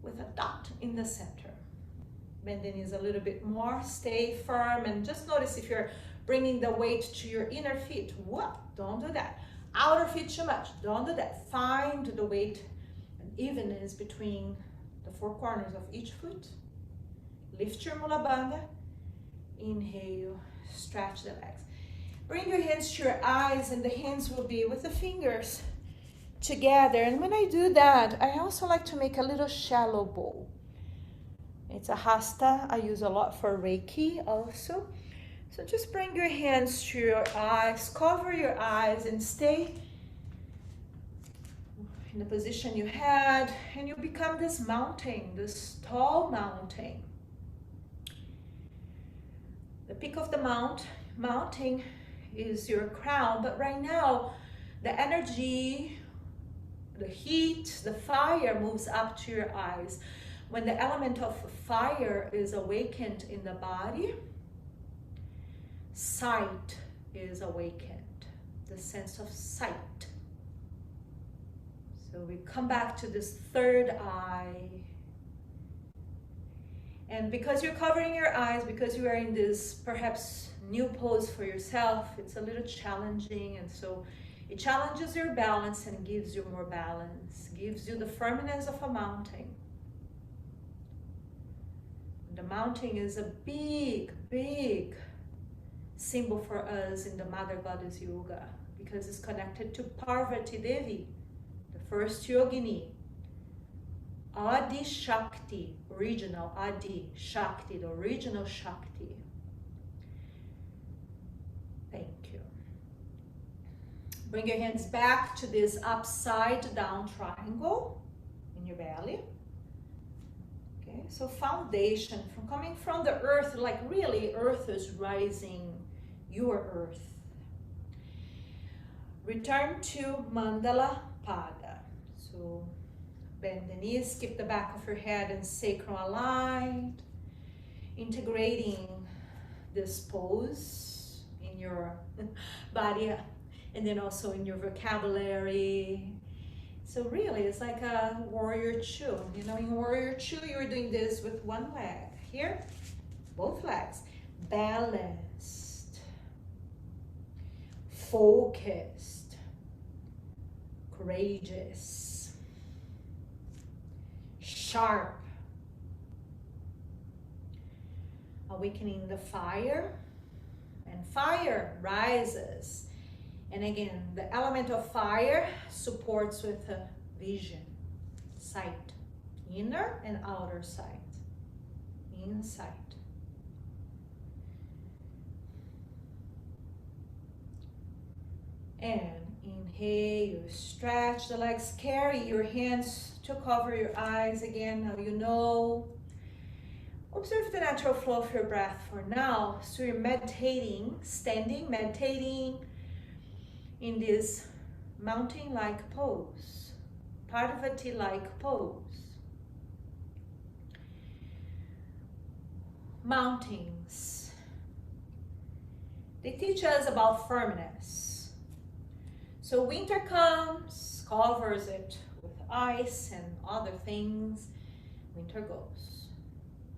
S1: with a dot in the center. Bend the knees a little bit more, stay firm, and just notice if you're bringing the weight to your inner feet. Whoop, don't do that. Outer feet too much, don't do that. Find the weight and evenness between the 4 corners of each foot. Lift your Mula Bandha. Inhale, stretch the legs. Bring your hands to your eyes, and the hands will be with the fingers together. And when I do that, I also like to make a little shallow bowl. It's a hasta I use a lot for Reiki also. So just bring your hands to your eyes, cover your eyes, and stay in the position you had, and you become this mountain, this tall mountain. The peak of the mountain is your crown, but right now the energy, the heat, the fire moves up to your eyes. When the element of fire is awakened in the body, sight is awakened, the sense of sight. So we come back to this third eye. And because you're covering your eyes, because you are in this perhaps new pose for yourself, it's a little challenging, and so it challenges your balance and gives you more balance, gives you the firmness of a mountain. The mountain is a big, big symbol for us in the Mother Goddess Yoga, because it's connected to Parvati Devi, the first yogini. Adi Shakti, original Adi Shakti, the original Shakti. Thank you. Bring your hands back to this upside down triangle in your belly. Okay, so foundation, from coming from the earth, like really earth is rising, your earth. Return to Mandala Pada. So bend the knees, keep the back of your head and sacrum aligned. integrating this pose in your body and then also in your vocabulary. So really, it's like a warrior two. You know, in warrior two, you're doing this with one leg. Here, both legs. Balanced, focused, courageous, sharp, awakening the fire, and fire rises. And again, the element of fire supports with a vision, sight, inner and outer sight, insight. And inhale, stretch the legs, carry your hands to cover your eyes again. Now you know. Observe the natural flow of your breath for now. So you're meditating, standing, meditating in this mountain-like pose, Parvati-like pose. Mountains, they teach us about firmness. So winter comes, covers it with ice and other things, winter goes.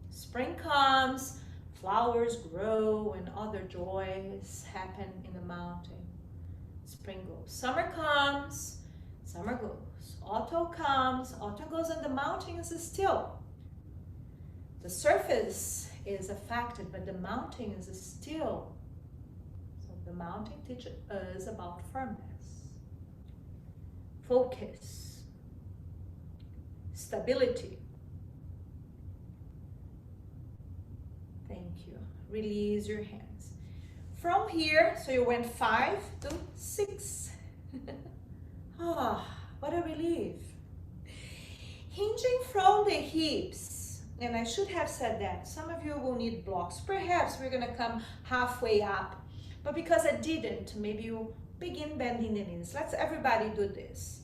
S1: Spring comes, flowers grow and other joys happen in the mountain. Spring goes. Summer comes, summer goes. Autumn comes, autumn goes, and the mountain is still. The surface is affected, but the mountain is still. So the mountain teaches us about firmness, focus, stability. Thank you. Release your hands. From here, so you went 5 to 6. Ah, what a relief. Hinging from the hips, and I should have said that. Some of you will need blocks. Perhaps we're gonna come halfway up, but because I didn't, maybe you begin bending the knees. Let's everybody do this.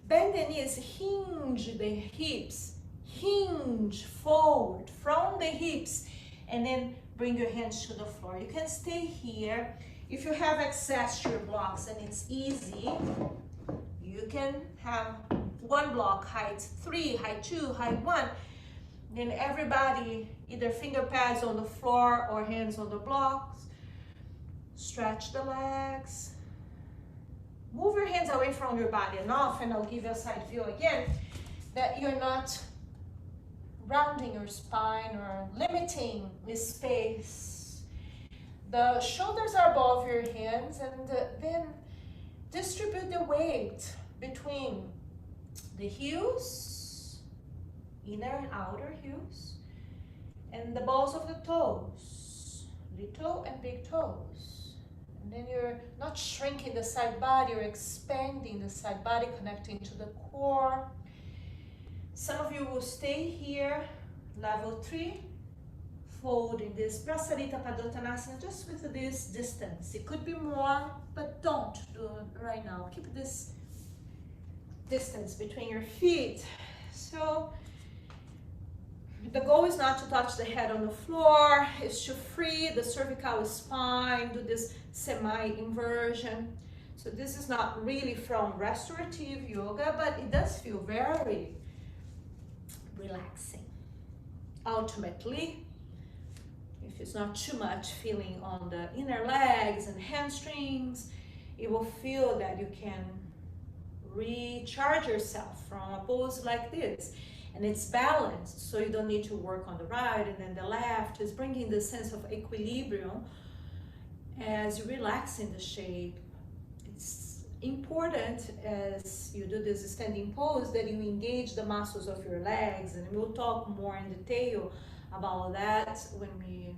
S1: Bend the knees, hinge the hips, hinge forward from the hips, and then bring your hands to the floor. You can stay here. If you have access to your blocks and it's easy, you can have one block, height 3, height 2, height 1. Then everybody, either finger pads on the floor or hands on the blocks. Stretch the legs. Move your hands away from your body enough, and I'll give you a side view again, that you're not rounding your spine or limiting the space. The shoulders are above your hands, and then distribute the weight between the heels, inner and outer heels, and the balls of the toes, little and big toes. And then you're not shrinking the side body, you're expanding the side body, connecting to the core. Some of you will stay here, level 3, folding this Prasarita Padottanasana just with this distance. It could be more, but don't do it right now. Keep this distance between your feet. So the goal is not to touch the head on the floor, it's to free the cervical spine, do this semi-inversion. So this is not really from restorative yoga, but it does feel very relaxing. Ultimately, if it's not too much feeling on the inner legs and hamstrings, it will feel that you can recharge yourself from a pose like this. And it's balanced, so you don't need to work on the right and then the left. It's bringing the sense of equilibrium as you relax in the shape. It's important as you do this standing pose that you engage the muscles of your legs, and we'll talk more in detail about that when we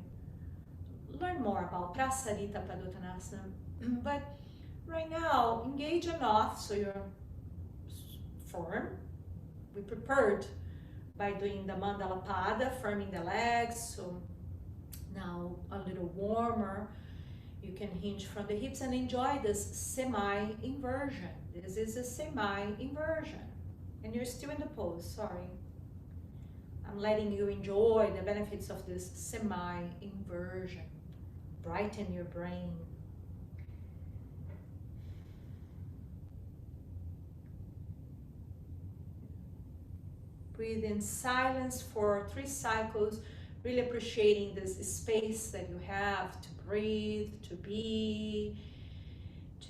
S1: learn more about Prasarita Padottanasana. But right now, engage enough so you're firm. We prepared by doing the Mandala Pada, firming the legs, so now a little warmer. You can hinge from the hips and enjoy this semi-inversion. This is a semi-inversion. And you're still in the pose, sorry. I'm letting you enjoy the benefits of this semi-inversion. Brighten your brain. Breathe in silence for 3 cycles, really appreciating this space that you have to breathe, to be,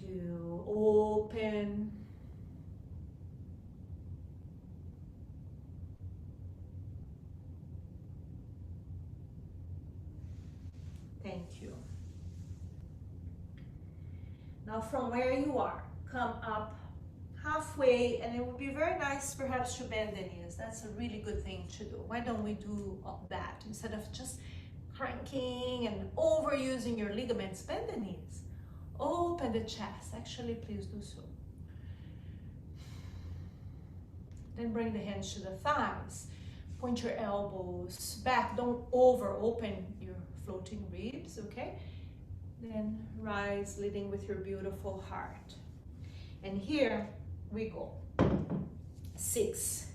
S1: to open. Thank you. Now from where you are, come up halfway, and it would be very nice perhaps to bend the knees. That's a really good thing to do. Why don't we do that instead of just cranking and overusing your ligaments? Bend the knees, open the chest. Actually, please do so. Then bring the hands to the thighs. Point your elbows back. Don't over open your floating ribs, okay? Then rise, leading with your beautiful heart. And here we go. 6,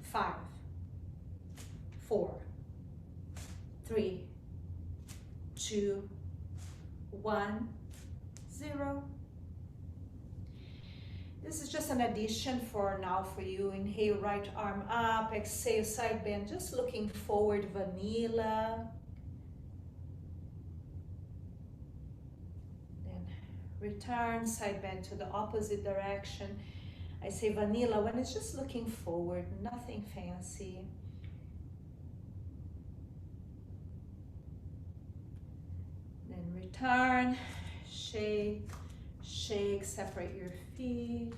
S1: 5, 4, 3, 2, 1, 0. This is just an addition for now for you. Inhale, right arm up. Exhale, side bend. Just looking forward, vanilla. Then return, side bend to the opposite direction. I say vanilla when it's just looking forward, nothing fancy. Then return, shake, shake, separate your feet.